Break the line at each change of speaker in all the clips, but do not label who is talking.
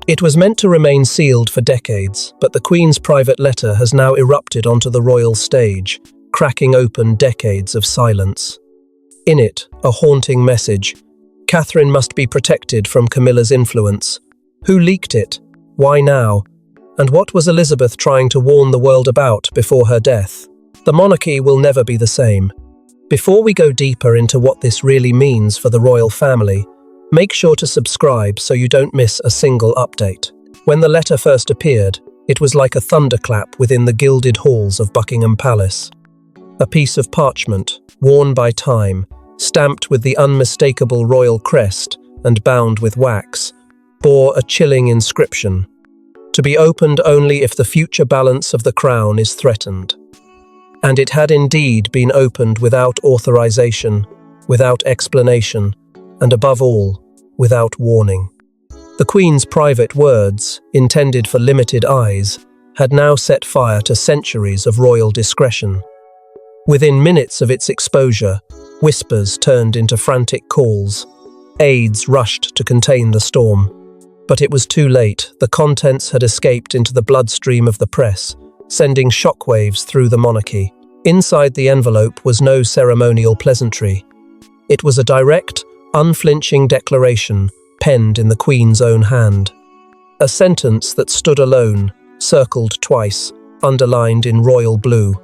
It was meant to remain sealed for decades, but the Queen's private letter has now erupted onto the royal stage, cracking open decades of silence. In it, a haunting message. Catherine must be protected from Camilla's influence. Who leaked it? Why now? And what was Elizabeth trying to warn the world about before her death? The monarchy will never be the same. Before we go deeper into what this really means for the royal family, make sure to subscribe so you don't miss a single update. When the letter first appeared, it was like a thunderclap within the gilded halls of Buckingham Palace. A piece of parchment, worn by time, stamped with the unmistakable royal crest and bound with wax, bore a chilling inscription: to be opened only if the future balance of the crown is threatened. And it had indeed been opened without authorization, without explanation, and above all, without warning. The Queen's private words, intended for limited eyes, had now set fire to centuries of royal discretion. Within minutes of its exposure, whispers turned into frantic calls. Aides rushed to contain the storm. But it was too late. The contents had escaped into the bloodstream of the press, sending shockwaves through the monarchy. Inside the envelope was no ceremonial pleasantry. It was a direct, unflinching declaration, penned in the Queen's own hand. A sentence that stood alone, circled twice, underlined in royal blue.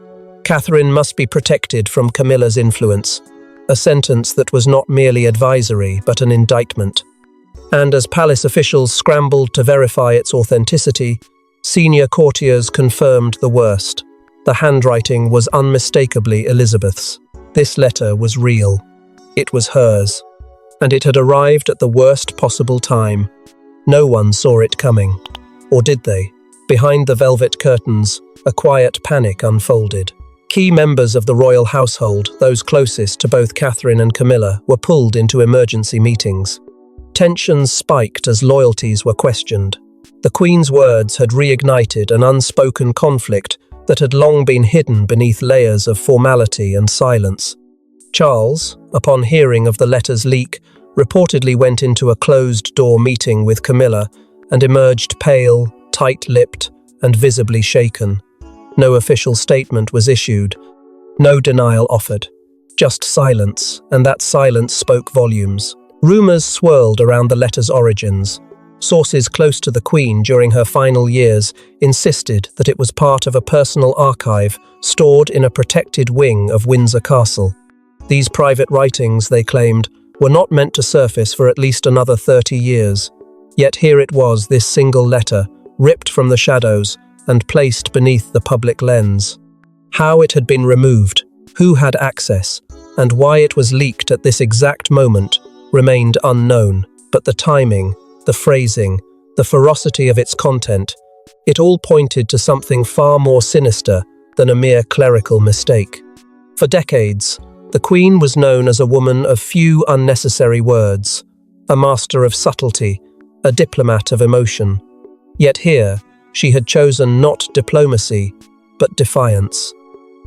Catherine must be protected from Camilla's influence. A sentence that was not merely advisory, but an indictment. And as palace officials scrambled to verify its authenticity, senior courtiers confirmed the worst. The handwriting was unmistakably Elizabeth's. This letter was real. It was hers. And it had arrived at the worst possible time. No one saw it coming. Or did they? Behind the velvet curtains, a quiet panic unfolded. Key members of the royal household, those closest to both Catherine and Camilla, were pulled into emergency meetings. Tensions spiked as loyalties were questioned. The Queen's words had reignited an unspoken conflict that had long been hidden beneath layers of formality and silence. Charles, upon hearing of the letter's leak, reportedly went into a closed-door meeting with Camilla and emerged pale, tight-lipped, and visibly shaken. No official statement was issued, no denial offered, just silence, and that silence spoke volumes. Rumours swirled around the letter's origins. Sources close to the Queen during her final years insisted that it was part of a personal archive stored in a protected wing of Windsor Castle. These private writings, they claimed, were not meant to surface for at least another 30 years. Yet here it was, this single letter, ripped from the shadows and placed beneath the public lens. How it had been removed, who had access, and why it was leaked at this exact moment remained unknown, but the timing, the phrasing, the ferocity of its content, it all pointed to something far more sinister than a mere clerical mistake. For decades, the Queen was known as a woman of few unnecessary words, a master of subtlety, a diplomat of emotion. Yet here, she had chosen not diplomacy, but defiance.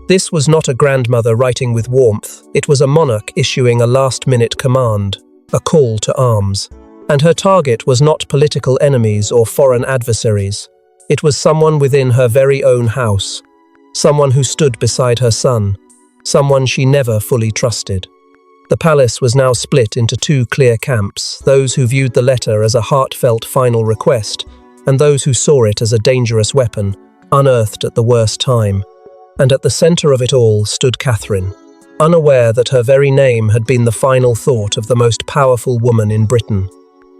This was not a grandmother writing with warmth, it was a monarch issuing a last-minute command, a call to arms. And her target was not political enemies or foreign adversaries. It was someone within her very own house, someone who stood beside her son, someone she never fully trusted. The palace was now split into two clear camps, those who viewed the letter as a heartfelt final request, and those who saw it as a dangerous weapon, unearthed at the worst time. And at the center of it all stood Catherine, unaware that her very name had been the final thought of the most powerful woman in Britain.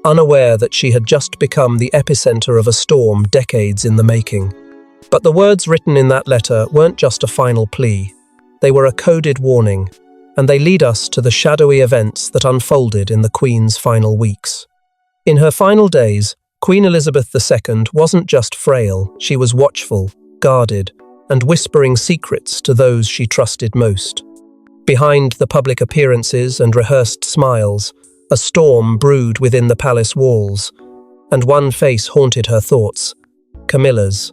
Unaware that she had just become the epicenter of a storm decades in the making. But the words written in that letter weren't just a final plea. They were a coded warning, and they lead us to the shadowy events that unfolded in the Queen's final weeks. In her final days, Queen Elizabeth II wasn't just frail, she was watchful, guarded, and whispering secrets to those she trusted most. Behind the public appearances and rehearsed smiles, a storm brewed within the palace walls, and one face haunted her thoughts: Camilla's.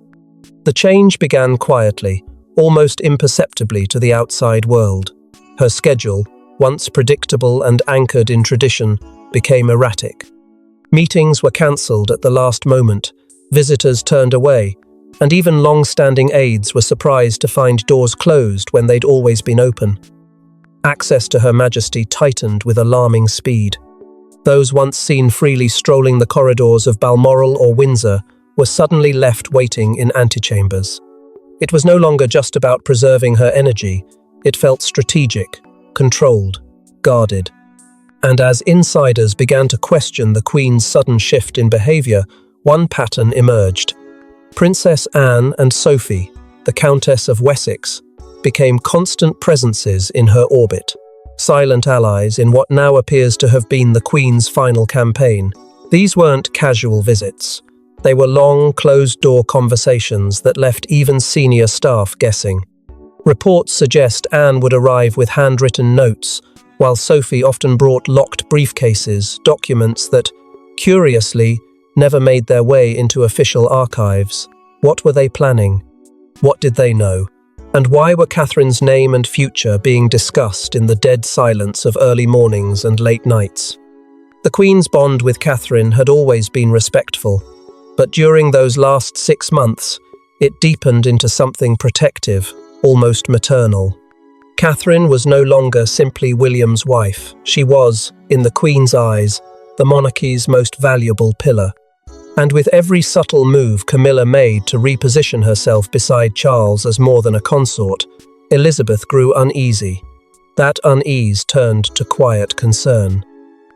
The change began quietly, almost imperceptibly to the outside world. Her schedule, once predictable and anchored in tradition, became erratic. Meetings were cancelled at the last moment, visitors turned away, and even long-standing aides were surprised to find doors closed when they'd always been open. Access to Her Majesty tightened with alarming speed. Those once seen freely strolling the corridors of Balmoral or Windsor were suddenly left waiting in antechambers. It was no longer just about preserving her energy, it felt strategic, controlled, guarded. And as insiders began to question the Queen's sudden shift in behaviour, one pattern emerged. Princess Anne and Sophie, the Countess of Wessex, became constant presences in her orbit, silent allies in what now appears to have been the Queen's final campaign. These weren't casual visits. They were long, closed-door conversations that left even senior staff guessing. Reports suggest Anne would arrive with handwritten notes, while Sophie often brought locked briefcases, documents that, curiously, never made their way into official archives. What were they planning? What did they know? And why were Catherine's name and future being discussed in the dead silence of early mornings and late nights? The Queen's bond with Catherine had always been respectful, but during those last 6 months, it deepened into something protective, almost maternal. Catherine was no longer simply William's wife. She was, in the Queen's eyes, the monarchy's most valuable pillar. And with every subtle move Camilla made to reposition herself beside Charles as more than a consort, Elizabeth grew uneasy. That unease turned to quiet concern.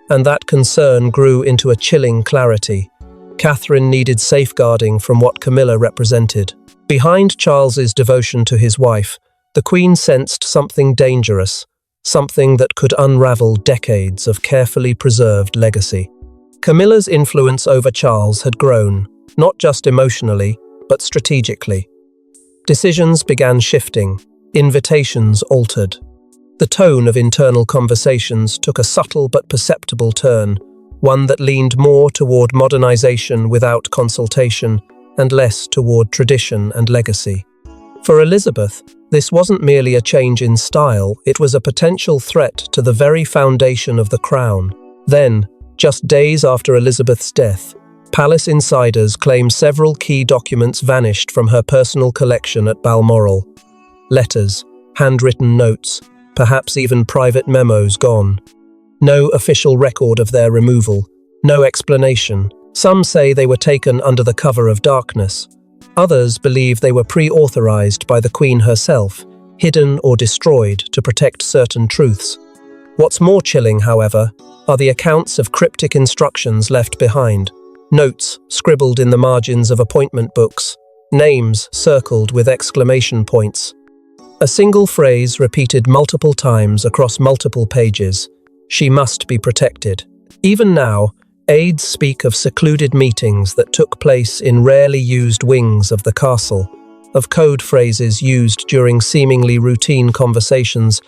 And that concern grew into a chilling clarity. Catherine needed safeguarding from what Camilla represented. Behind Charles's devotion to his wife, the Queen sensed something dangerous, something that could unravel decades of carefully preserved legacy. Camilla's influence over Charles had grown, not just emotionally, but strategically. Decisions began shifting, invitations altered. The tone of internal conversations took a subtle but perceptible turn, one that leaned more toward modernization without consultation and less toward tradition and legacy. For Elizabeth, this wasn't merely a change in style, it was a potential threat to the very foundation of the crown. Then, just days after Elizabeth's death, palace insiders claim several key documents vanished from her personal collection at Balmoral. Letters, handwritten notes, perhaps even private memos gone. No official record of their removal, no explanation. Some say they were taken under the cover of darkness. Others believe they were pre-authorized by the Queen herself, hidden or destroyed to protect certain truths. What's more chilling, however, are the accounts of cryptic instructions left behind, notes scribbled in the margins of appointment books, names circled with exclamation points. A single phrase repeated multiple times across multiple pages. She must be protected. Even now, aides speak of secluded meetings that took place in rarely used wings of the castle, of code phrases used during seemingly routine conversations,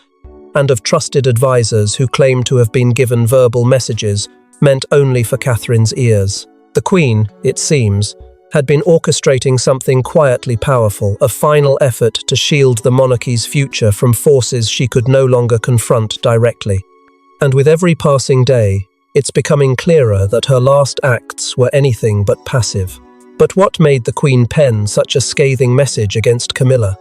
and of trusted advisors who claim to have been given verbal messages meant only for Catherine's ears. The Queen, it seems, had been orchestrating something quietly powerful, a final effort to shield the monarchy's future from forces she could no longer confront directly. And with every passing day, it's becoming clearer that her last acts were anything but passive. But what made the Queen pen such a scathing message against Camilla?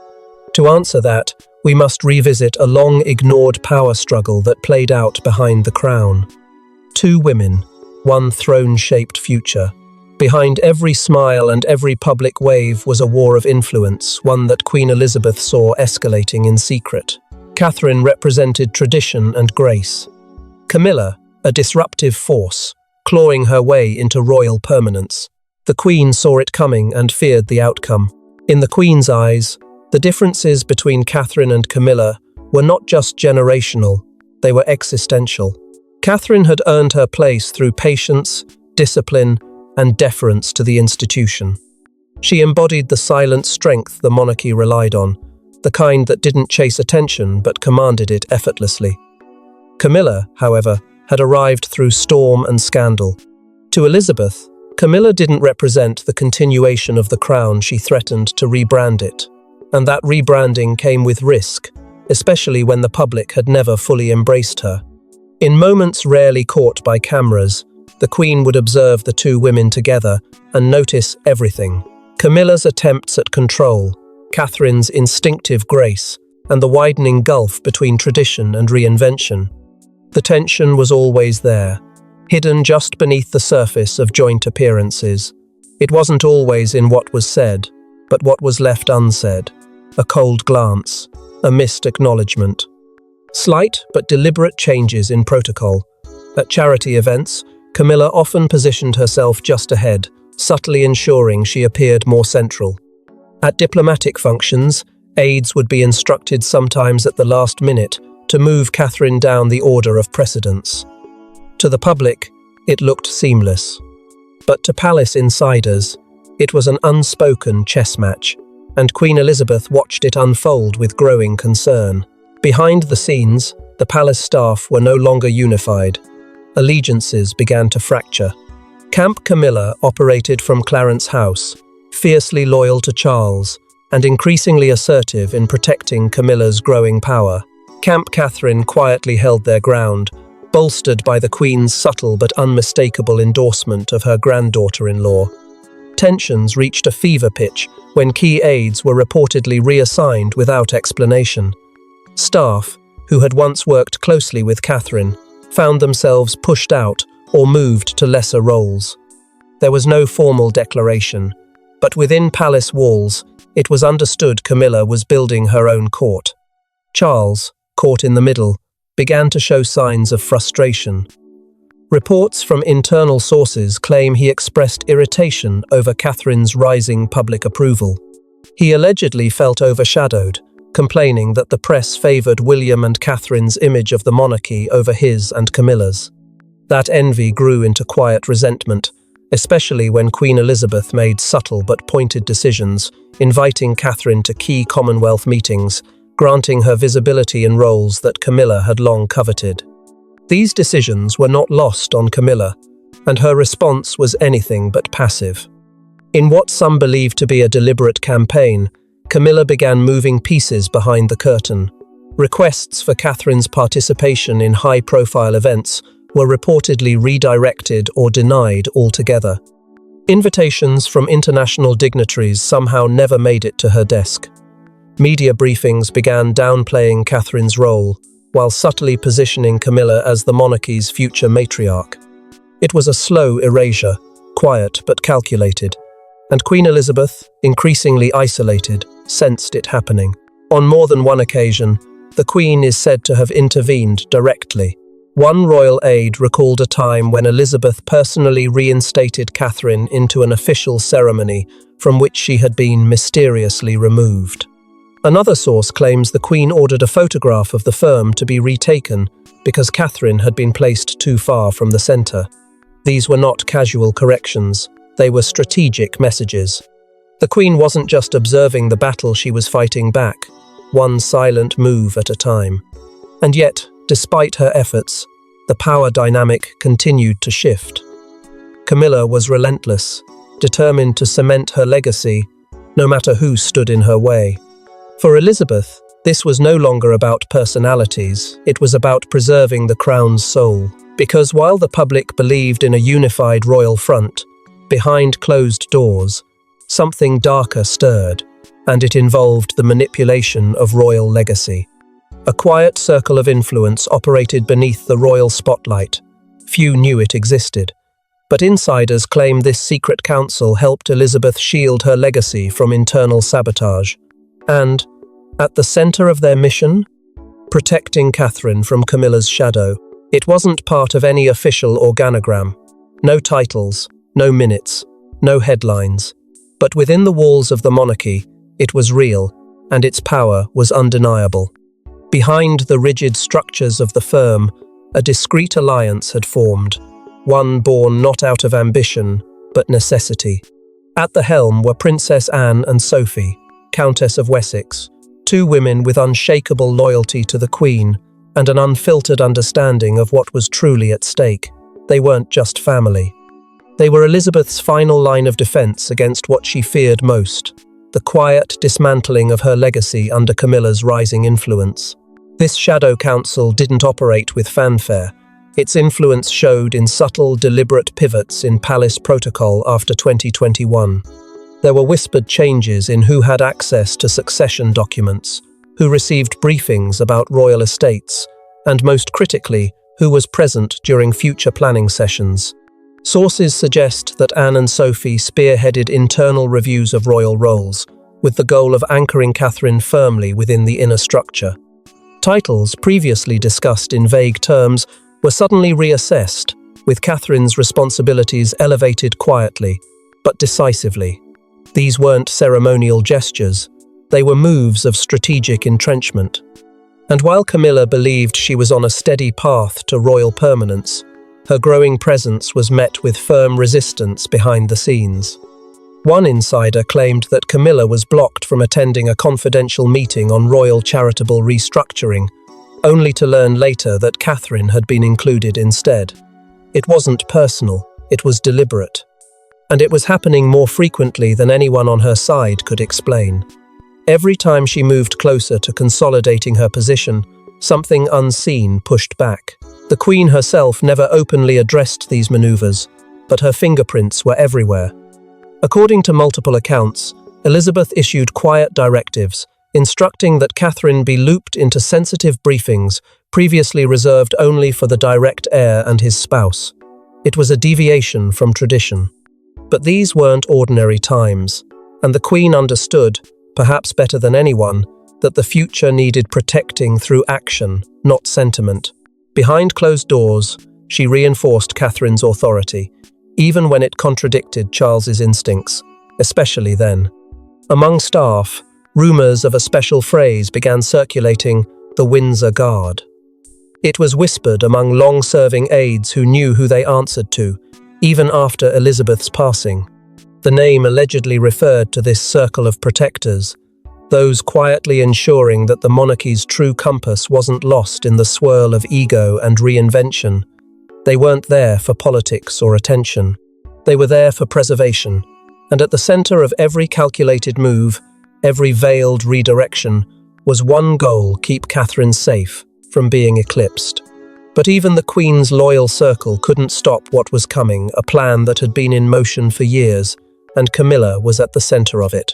To answer that, we must revisit a long-ignored power struggle that played out behind the crown. Two women, one throne-shaped future. Behind every smile and every public wave was a war of influence, one that Queen Elizabeth saw escalating in secret. Catherine represented tradition and grace. Camilla, a disruptive force, clawing her way into royal permanence. The Queen saw it coming and feared the outcome. In the Queen's eyes, the differences between Catherine and Camilla were not just generational, they were existential. Catherine had earned her place through patience, discipline, and deference to the institution. She embodied the silent strength the monarchy relied on, the kind that didn't chase attention but commanded it effortlessly. Camilla, however, had arrived through storm and scandal. To Elizabeth, Camilla didn't represent the continuation of the crown, she threatened to rebrand it. And that rebranding came with risk, especially when the public had never fully embraced her. In moments rarely caught by cameras, the Queen would observe the two women together and notice everything. Camilla's attempts at control, Catherine's instinctive grace, and the widening gulf between tradition and reinvention. The tension was always there, hidden just beneath the surface of joint appearances. It wasn't always in what was said, but what was left unsaid. A cold glance, a missed acknowledgement. Slight but deliberate changes in protocol. At charity events, Camilla often positioned herself just ahead, subtly ensuring she appeared more central. At diplomatic functions, aides would be instructed sometimes at the last minute to move Catherine down the order of precedence. To the public, it looked seamless. But to palace insiders, it was an unspoken chess match, and Queen Elizabeth watched it unfold with growing concern. Behind the scenes, the palace staff were no longer unified. Allegiances began to fracture. Camp Camilla operated from Clarence House, fiercely loyal to Charles, and increasingly assertive in protecting Camilla's growing power. Camp Catherine quietly held their ground, bolstered by the Queen's subtle but unmistakable endorsement of her granddaughter-in-law. Tensions reached a fever pitch when key aides were reportedly reassigned without explanation. Staff, who had once worked closely with Catherine, found themselves pushed out or moved to lesser roles. There was no formal declaration, but within palace walls, it was understood Camilla was building her own court. Charles, caught in the middle, began to show signs of frustration. Reports from internal sources claim he expressed irritation over Catherine's rising public approval. He allegedly felt overshadowed, complaining that the press favoured William and Catherine's image of the monarchy over his and Camilla's. That envy grew into quiet resentment, especially when Queen Elizabeth made subtle but pointed decisions, inviting Catherine to key Commonwealth meetings, granting her visibility in roles that Camilla had long coveted. These decisions were not lost on Camilla, and her response was anything but passive. In what some believed to be a deliberate campaign, Camilla began moving pieces behind the curtain. Requests for Catherine's participation in high-profile events were reportedly redirected or denied altogether. Invitations from international dignitaries somehow never made it to her desk. Media briefings began downplaying Catherine's role, while subtly positioning Camilla as the monarchy's future matriarch. It was a slow erasure, quiet but calculated, and Queen Elizabeth, increasingly isolated, sensed it happening. On more than one occasion, the Queen is said to have intervened directly. One royal aide recalled a time when Elizabeth personally reinstated Catherine into an official ceremony from which she had been mysteriously removed. Another source claims the Queen ordered a photograph of the firm to be retaken because Catherine had been placed too far from the centre. These were not casual corrections, they were strategic messages. The Queen wasn't just observing the battle she was fighting back, one silent move at a time. And yet, despite her efforts, the power dynamic continued to shift. Camilla was relentless, determined to cement her legacy, no matter who stood in her way. For Elizabeth, this was no longer about personalities, it was about preserving the crown's soul. Because while the public believed in a unified royal front, behind closed doors, something darker stirred, and it involved the manipulation of royal legacy. A quiet circle of influence operated beneath the royal spotlight. Few knew it existed, but insiders claim this secret council helped Elizabeth shield her legacy from internal sabotage. And, at the centre of their mission, protecting Catherine from Camilla's shadow. It wasn't part of any official organogram. No titles, no minutes, no headlines. But within the walls of the monarchy, it was real, and its power was undeniable. Behind the rigid structures of the firm, a discreet alliance had formed, one born not out of ambition, but necessity. At the helm were Princess Anne and Sophie, Countess of Wessex, two women with unshakable loyalty to the Queen and an unfiltered understanding of what was truly at stake. They weren't just family. They were Elizabeth's final line of defense against what she feared most, the quiet dismantling of her legacy under Camilla's rising influence. This shadow council didn't operate with fanfare. Its influence showed in subtle, deliberate pivots in palace protocol after 2021. There were whispered changes in who had access to succession documents, who received briefings about royal estates, and most critically, who was present during future planning sessions. Sources suggest that Anne and Sophie spearheaded internal reviews of royal roles, with the goal of anchoring Catherine firmly within the inner structure. Titles previously discussed in vague terms were suddenly reassessed, with Catherine's responsibilities elevated quietly, but decisively. These weren't ceremonial gestures, they were moves of strategic entrenchment. And while Camilla believed she was on a steady path to royal permanence, her growing presence was met with firm resistance behind the scenes. One insider claimed that Camilla was blocked from attending a confidential meeting on royal charitable restructuring, only to learn later that Catherine had been included instead. It wasn't personal, it was deliberate. And it was happening more frequently than anyone on her side could explain. Every time she moved closer to consolidating her position, something unseen pushed back. The Queen herself never openly addressed these maneuvers, but her fingerprints were everywhere. According to multiple accounts, Elizabeth issued quiet directives, instructing that Catherine be looped into sensitive briefings previously reserved only for the direct heir and his spouse. It was a deviation from tradition. But these weren't ordinary times, and the Queen understood, perhaps better than anyone, that the future needed protecting through action, not sentiment. Behind closed doors, she reinforced Catherine's authority, even when it contradicted Charles's instincts, especially then. Among staff, rumours of a special phrase began circulating, the Windsor Guard. It was whispered among long-serving aides who knew who they answered to, even after Elizabeth's passing. The name allegedly referred to this circle of protectors, those quietly ensuring that the monarchy's true compass wasn't lost in the swirl of ego and reinvention. They weren't there for politics or attention. They were there for preservation, and at the center of every calculated move, every veiled redirection, was one goal: keep Catherine safe from being eclipsed. But even the Queen's loyal circle couldn't stop what was coming, a plan that had been in motion for years, and Camilla was at the center of it.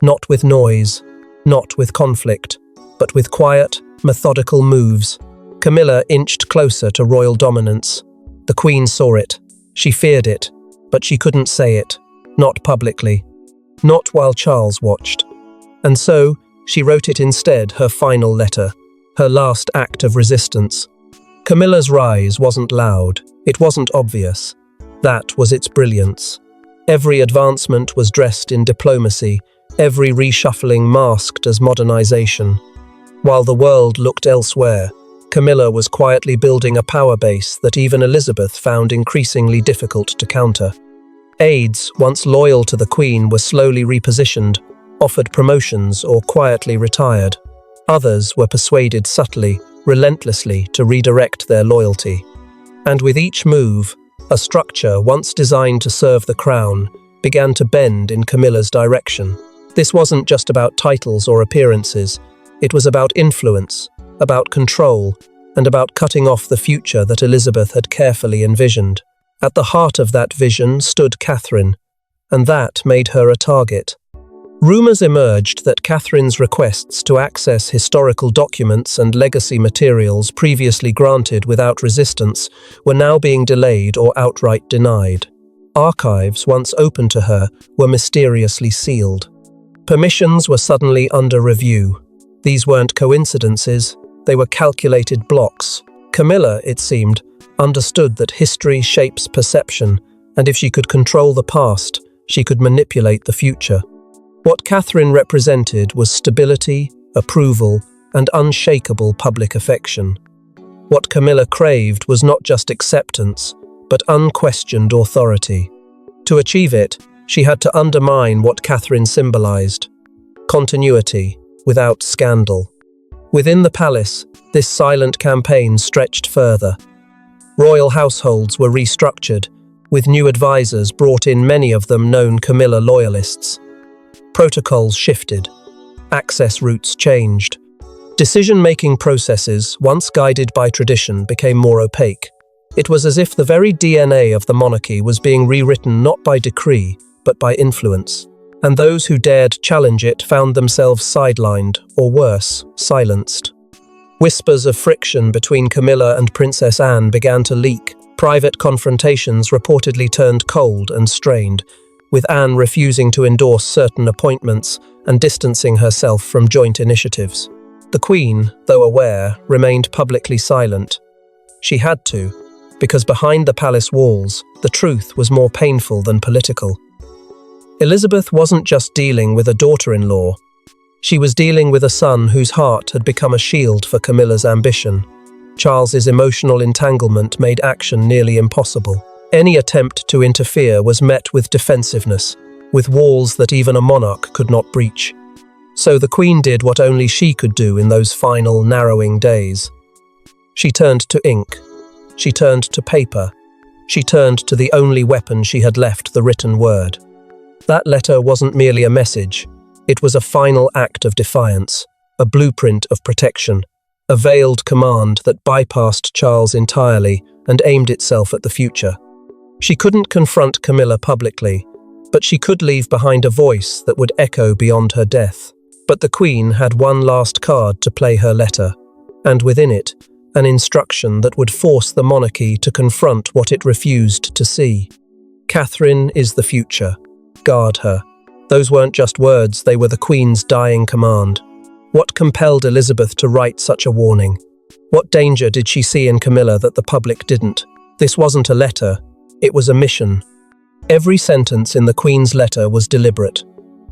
Not with noise, not with conflict, but with quiet, methodical moves. Camilla inched closer to royal dominance. The Queen saw it. She feared it, but she couldn't say it. Not publicly. Not while Charles watched. And so, she wrote it instead, her final letter, her last act of resistance. Camilla's rise wasn't loud, it wasn't obvious. That was its brilliance. Every advancement was dressed in diplomacy, every reshuffling masked as modernization. While the world looked elsewhere, Camilla was quietly building a power base that even Elizabeth found increasingly difficult to counter. Aides, once loyal to the Queen, were slowly repositioned, offered promotions, or quietly retired. Others were persuaded subtly, relentlessly, to redirect their loyalty. And with each move, a structure once designed to serve the crown began to bend in Camilla's direction. This wasn't just about titles or appearances. It was about influence, about control, and about cutting off the future that Elizabeth had carefully envisioned. At the heart of that vision stood Catherine, and that made her a target. Rumours emerged that Catherine's requests to access historical documents and legacy materials previously granted without resistance were now being delayed or outright denied. Archives, once open to her, were mysteriously sealed. Permissions were suddenly under review. These weren't coincidences, they were calculated blocks. Camilla, it seemed, understood that history shapes perception, and if she could control the past, she could manipulate the future. What Catherine represented was stability, approval, and unshakable public affection. What Camilla craved was not just acceptance, but unquestioned authority. To achieve it, she had to undermine what Catherine symbolized: continuity, without scandal. Within the palace, this silent campaign stretched further. Royal households were restructured, with new advisors brought in, many of them known Camilla loyalists. Protocols shifted. Access routes changed. Decision-making processes, once guided by tradition, became more opaque. It was as if the very DNA of the monarchy was being rewritten not by decree, but by influence, and those who dared challenge it found themselves sidelined, or worse, silenced. Whispers of friction between Camilla and Princess Anne began to leak. Private confrontations reportedly turned cold and strained, with Anne refusing to endorse certain appointments and distancing herself from joint initiatives. The Queen, though aware, remained publicly silent. She had to, because behind the palace walls, the truth was more painful than political. Elizabeth wasn't just dealing with a daughter-in-law. She was dealing with a son whose heart had become a shield for Camilla's ambition. Charles's emotional entanglement made action nearly impossible. Any attempt to interfere was met with defensiveness, with walls that even a monarch could not breach. So the Queen did what only she could do in those final, narrowing days. She turned to ink. She turned to paper. She turned to the only weapon she had left, the written word. That letter wasn't merely a message. It was a final act of defiance, a blueprint of protection, a veiled command that bypassed Charles entirely and aimed itself at the future. She couldn't confront Camilla publicly, but she could leave behind a voice that would echo beyond her death. But the Queen had one last card to play her letter, and within it, an instruction that would force the monarchy to confront what it refused to see. Catherine is the future. Guard her. Those weren't just words, they were the Queen's dying command. What compelled Elizabeth to write such a warning? What danger did she see in Camilla that the public didn't? This wasn't a letter, it was a mission. Every sentence in the Queen's letter was deliberate.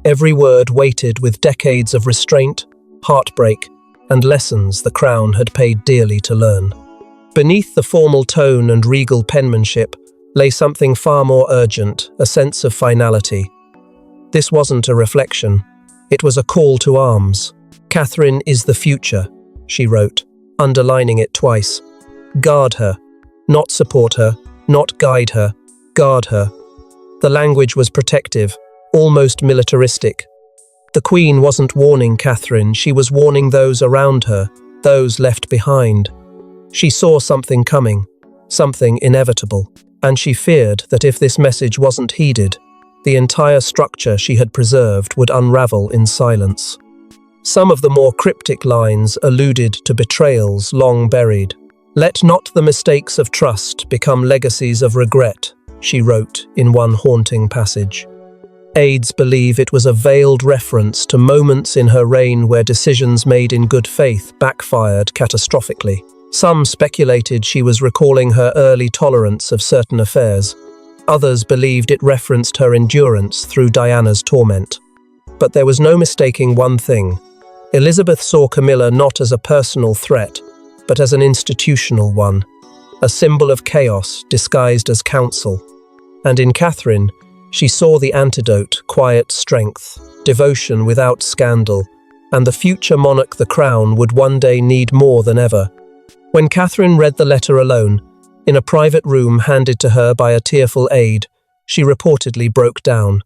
Every word weighted with decades of restraint, heartbreak, and lessons the Crown had paid dearly to learn. Beneath the formal tone and regal penmanship lay something far more urgent, a sense of finality. This wasn't a reflection. It was a call to arms. Catherine is the future, she wrote, underlining it twice. Guard her. Not support her, not guide her. Guard her. The language was protective, almost militaristic. The Queen wasn't warning Catherine, she was warning those around her, those left behind. She saw something coming, something inevitable, and she feared that if this message wasn't heeded, the entire structure she had preserved would unravel in silence. Some of the more cryptic lines alluded to betrayals long buried. Let not the mistakes of trust become legacies of regret, she wrote in one haunting passage. Aides believe it was a veiled reference to moments in her reign where decisions made in good faith backfired catastrophically. Some speculated she was recalling her early tolerance of certain affairs. Others believed it referenced her endurance through Diana's torment. But there was no mistaking one thing. Elizabeth saw Camilla not as a personal threat, but as an institutional one, a symbol of chaos disguised as counsel. And in Catherine, she saw the antidote, quiet strength, devotion without scandal, and the future monarch the crown would one day need more than ever. When Catherine read the letter alone, in a private room handed to her by a tearful aide, she reportedly broke down,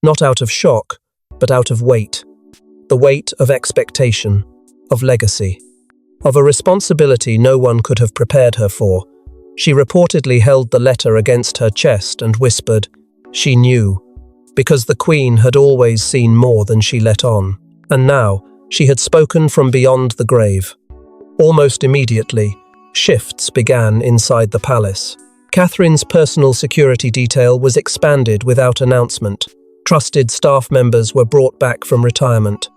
not out of shock, but out of weight. The weight of expectation, of legacy, of a responsibility no one could have prepared her for. She reportedly held the letter against her chest and whispered, she knew, because the Queen had always seen more than she let on. And now, she had spoken from beyond the grave. Almost immediately, shifts began inside the palace. Catherine's personal security detail was expanded without announcement. Trusted staff members were brought back from retirement.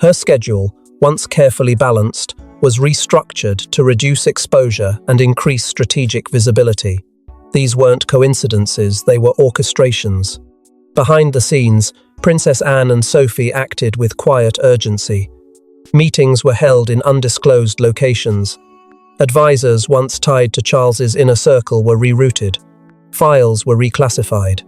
Her schedule, once carefully balanced, was restructured to reduce exposure and increase strategic visibility. These weren't coincidences, they were orchestrations. Behind the scenes, Princess Anne and Sophie acted with quiet urgency. Meetings were held in undisclosed locations. Advisors once tied to Charles's inner circle were rerouted. Files were reclassified.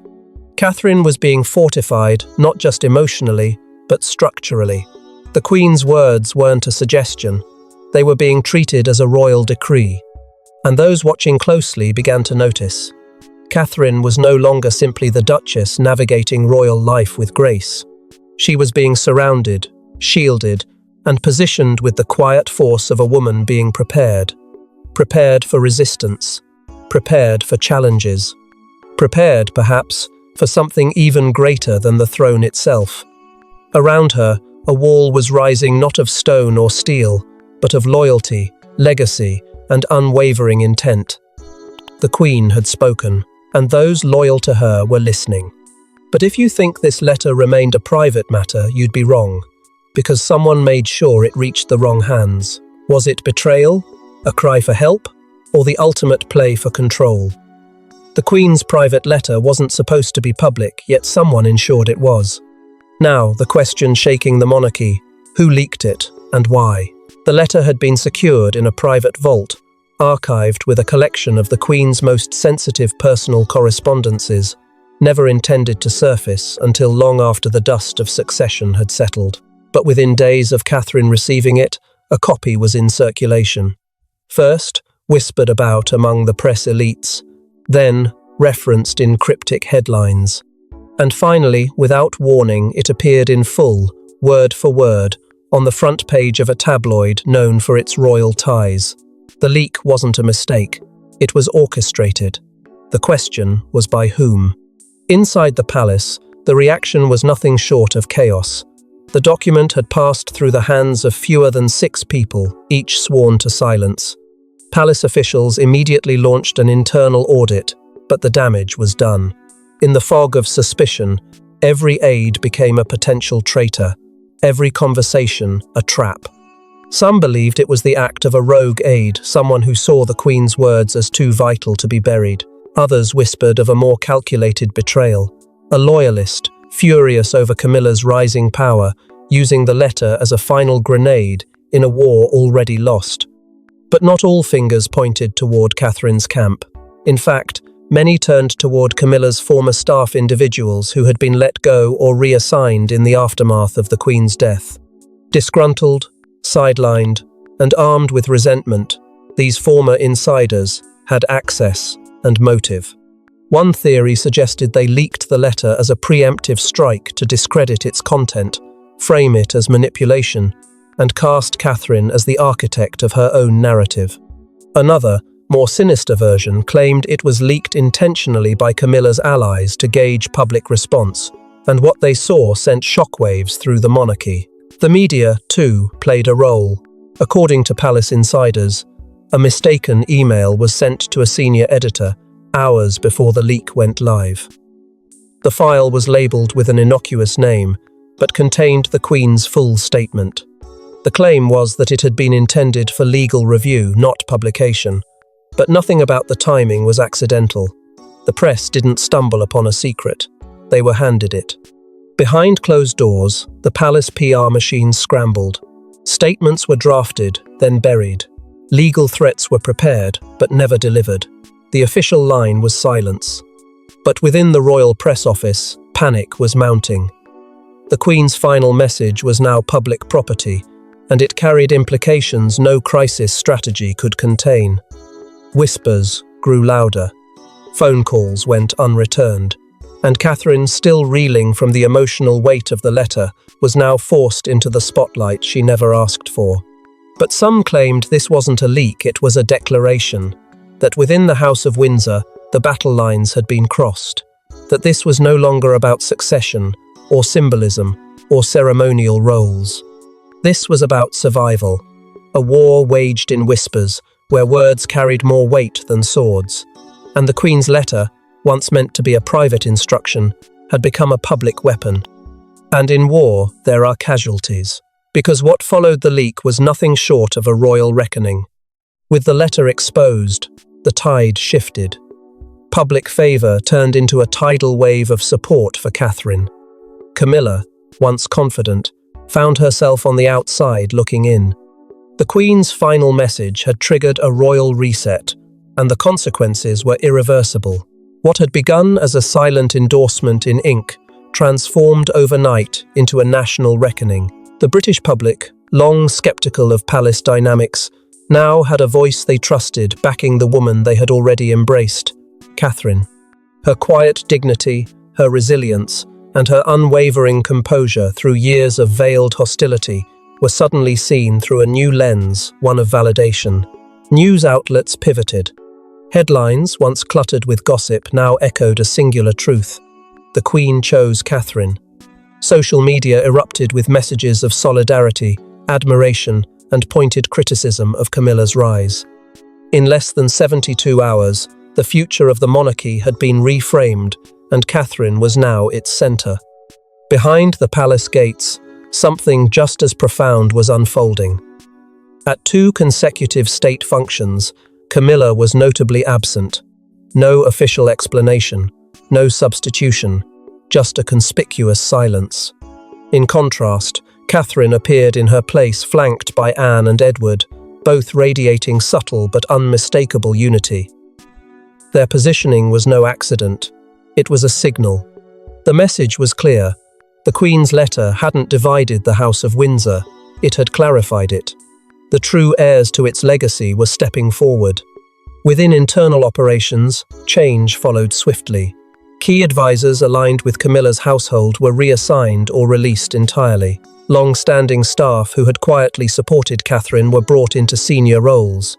Catherine was being fortified, not just emotionally, but structurally. The Queen's words weren't a suggestion. They were being treated as a royal decree. And those watching closely began to notice. Catherine was no longer simply the Duchess navigating royal life with grace. She was being surrounded, shielded, and positioned with the quiet force of a woman being prepared for resistance, prepared for challenges. Prepared, perhaps, for something even greater than the throne itself. Around her, a wall was rising not of stone or steel, but of loyalty, legacy, and unwavering intent. The Queen had spoken, and those loyal to her were listening. But if you think this letter remained a private matter, you'd be wrong, because someone made sure it reached the wrong hands. Was it betrayal, a cry for help, or the ultimate play for control? The Queen's private letter wasn't supposed to be public, yet someone ensured it was. Now, the question shaking the monarchy: who leaked it, and why? The letter had been secured in a private vault, archived with a collection of the Queen's most sensitive personal correspondences, never intended to surface until long after the dust of succession had settled. But within days of Catherine receiving it, a copy was in circulation. First, whispered about among the press elites, then referenced in cryptic headlines. And finally, without warning, it appeared in full, word for word, on the front page of a tabloid known for its royal ties. The leak wasn't a mistake. It was orchestrated. The question was by whom? Inside the palace, the reaction was nothing short of chaos. The document had passed through the hands of fewer than 6 people, each sworn to silence. Palace officials immediately launched an internal audit, but the damage was done. In the fog of suspicion, every aide became a potential traitor, every conversation a trap. Some believed it was the act of a rogue aide, someone who saw the Queen's words as too vital to be buried. Others whispered of a more calculated betrayal, a loyalist, furious over Camilla's rising power, using the letter as a final grenade in a war already lost. But not all fingers pointed toward Catherine's camp. In fact, many turned toward Camilla's former staff individuals who had been let go or reassigned in the aftermath of the Queen's death. Disgruntled, sidelined, and armed with resentment, these former insiders had access and motive. One theory suggested they leaked the letter as a preemptive strike to discredit its content, frame it as manipulation, and cast Catherine as the architect of her own narrative. Another, more sinister version claimed it was leaked intentionally by Camilla's allies to gauge public response, and what they saw sent shockwaves through the monarchy. The media, too, played a role. According to palace insiders, a mistaken email was sent to a senior editor hours before the leak went live. The file was labelled with an innocuous name, but contained the Queen's full statement. The claim was that it had been intended for legal review, not publication. But nothing about the timing was accidental. The press didn't stumble upon a secret. They were handed it. Behind closed doors, the palace PR machine scrambled. Statements were drafted, then buried. Legal threats were prepared, but never delivered. The official line was silence. But within the royal press office, panic was mounting. The Queen's final message was now public property, and it carried implications no crisis strategy could contain. Whispers grew louder. Phone calls went unreturned, and Catherine, still reeling from the emotional weight of the letter, was now forced into the spotlight she never asked for. But some claimed this wasn't a leak, it was a declaration, that within the House of Windsor, the battle lines had been crossed, that this was no longer about succession, or symbolism, or ceremonial roles. This was about survival, a war waged in whispers, where words carried more weight than swords. And the Queen's letter, once meant to be a private instruction, had become a public weapon. And in war, there are casualties, because what followed the leak was nothing short of a royal reckoning. With the letter exposed, the tide shifted. Public favour turned into a tidal wave of support for Catherine. Camilla, once confident, found herself on the outside looking in. The Queen's final message had triggered a royal reset, and the consequences were irreversible. What had begun as a silent endorsement in ink transformed overnight into a national reckoning. The British public, long sceptical of palace dynamics, now had a voice they trusted backing the woman they had already embraced, Catherine. Her quiet dignity, her resilience, and her unwavering composure through years of veiled hostility were suddenly seen through a new lens, one of validation. News outlets pivoted. Headlines, once cluttered with gossip, now echoed a singular truth. The Queen chose Catherine. Social media erupted with messages of solidarity, admiration, and pointed criticism of Camilla's rise. In less than 72 hours, the future of the monarchy had been reframed, and Catherine was now its centre. Behind the palace gates, something just as profound was unfolding. At 2 consecutive state functions, Camilla was notably absent. No official explanation, no substitution, just a conspicuous silence. In contrast, Catherine appeared in her place, flanked by Anne and Edward, both radiating subtle but unmistakable unity. Their positioning was no accident. It was a signal. The message was clear. The Queen's letter hadn't divided the House of Windsor, it had clarified it. The true heirs to its legacy were stepping forward. Within internal operations, change followed swiftly. Key advisors aligned with Camilla's household were reassigned or released entirely. Long-standing staff who had quietly supported Catherine were brought into senior roles.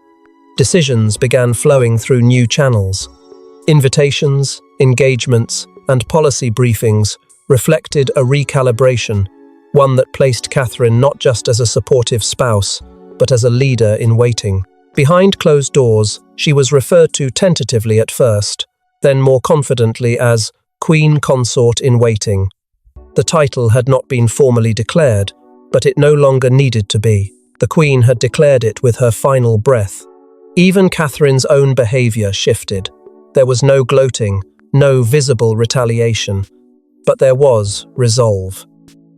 Decisions began flowing through new channels. Invitations, engagements, and policy briefings reflected a recalibration, one that placed Catherine not just as a supportive spouse, but as a leader in waiting. Behind closed doors, she was referred to tentatively at first, then more confidently as Queen Consort in Waiting. The title had not been formally declared, but it no longer needed to be. The Queen had declared it with her final breath. Even Catherine's own behaviour shifted. There was no gloating, no visible retaliation, but there was resolve.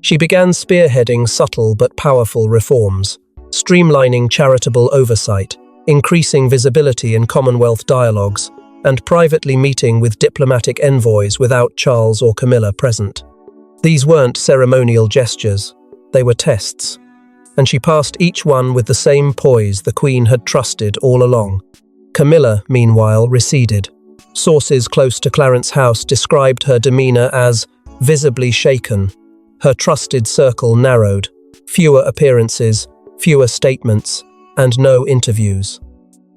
She began spearheading subtle but powerful reforms, streamlining charitable oversight, increasing visibility in Commonwealth dialogues, and privately meeting with diplomatic envoys without Charles or Camilla present. These weren't ceremonial gestures, they were tests, and she passed each one with the same poise the Queen had trusted all along. Camilla, meanwhile, receded. Sources close to Clarence House described her demeanour as visibly shaken. Her trusted circle narrowed, fewer appearances, fewer statements, and no interviews.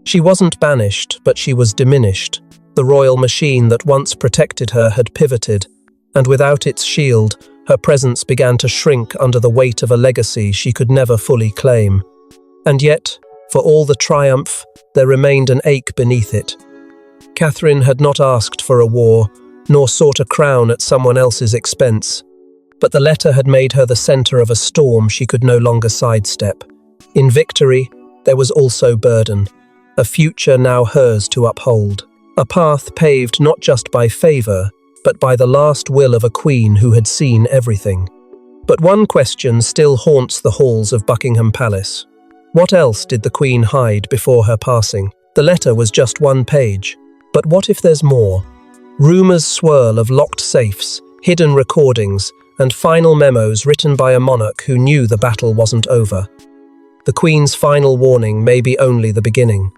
She wasn't banished, but she was diminished. The royal machine that once protected her had pivoted, and without its shield, her presence began to shrink under the weight of a legacy she could never fully claim. And yet, for all the triumph, there remained an ache beneath it. Catherine had not asked for a war, nor sought a crown at someone else's expense, but the letter had made her the centre of a storm she could no longer sidestep. In victory, there was also burden, a future now hers to uphold, a path paved not just by favour, but by the last will of a queen who had seen everything. But one question still haunts the halls of Buckingham Palace. What else did the Queen hide before her passing? The letter was just one page, but what if there's more? Rumours swirl of locked safes, hidden recordings, and final memos written by a monarch who knew the battle wasn't over. The Queen's final warning may be only the beginning.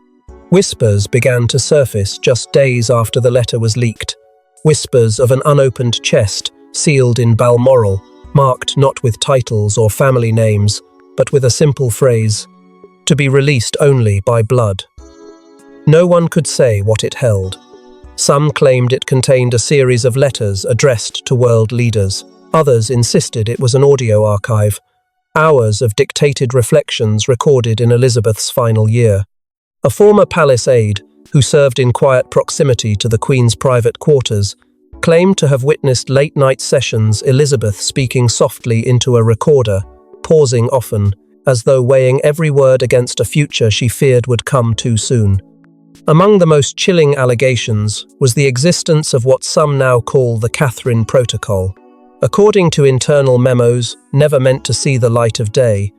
Whispers began to surface just days after the letter was leaked. Whispers of an unopened chest, sealed in Balmoral, marked not with titles or family names, but with a simple phrase, to be released only by blood. No one could say what it held. Some claimed it contained a series of letters addressed to world leaders. Others insisted it was an audio archive, hours of dictated reflections recorded in Elizabeth's final year. A former palace aide, who served in quiet proximity to the Queen's private quarters, claimed to have witnessed late-night sessions Elizabeth speaking softly into a recorder, pausing often, as though weighing every word against a future she feared would come too soon. Among the most chilling allegations was the existence of what some now call the Catherine Protocol. According to internal memos, never meant to see the light of day,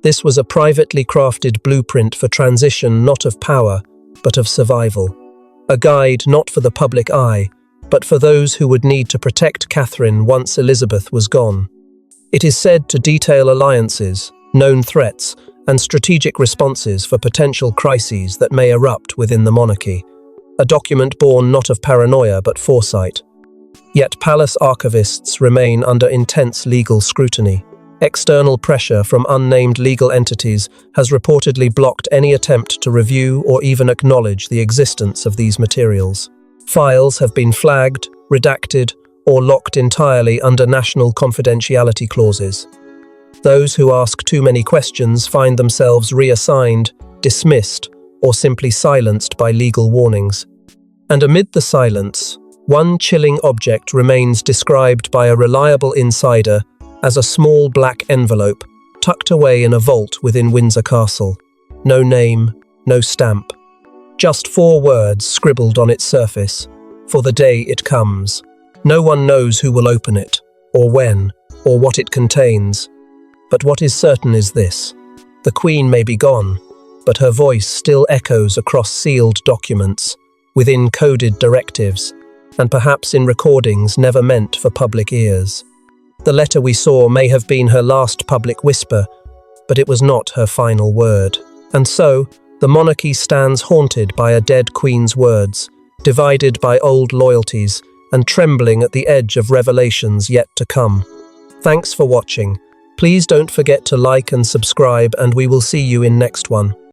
this was a privately crafted blueprint for transition not of power, but of survival. A guide not for the public eye, but for those who would need to protect Catherine once Elizabeth was gone. It is said to detail alliances, known threats, and strategic responses for potential crises that may erupt within the monarchy. A document born not of paranoia but foresight. Yet palace archivists remain under intense legal scrutiny. External pressure from unnamed legal entities has reportedly blocked any attempt to review or even acknowledge the existence of these materials. Files have been flagged, redacted, or locked entirely under national confidentiality clauses. Those who ask too many questions find themselves reassigned, dismissed, or simply silenced by legal warnings. And amid the silence, one chilling object remains described by a reliable insider as a small black envelope tucked away in a vault within Windsor Castle. No name, no stamp. Just 4 words scribbled on its surface, "For the day it comes." No one knows who will open it, or when, or what it contains. But what is certain is this: the Queen may be gone, but her voice still echoes across sealed documents, within coded directives, and perhaps in recordings never meant for public ears. The letter we saw may have been her last public whisper, but it was not her final word. And so, the monarchy stands haunted by a dead Queen's words, divided by old loyalties, and trembling at the edge of revelations yet to come. Thanks for watching. Please don't forget to like and subscribe, and we will see you in next one.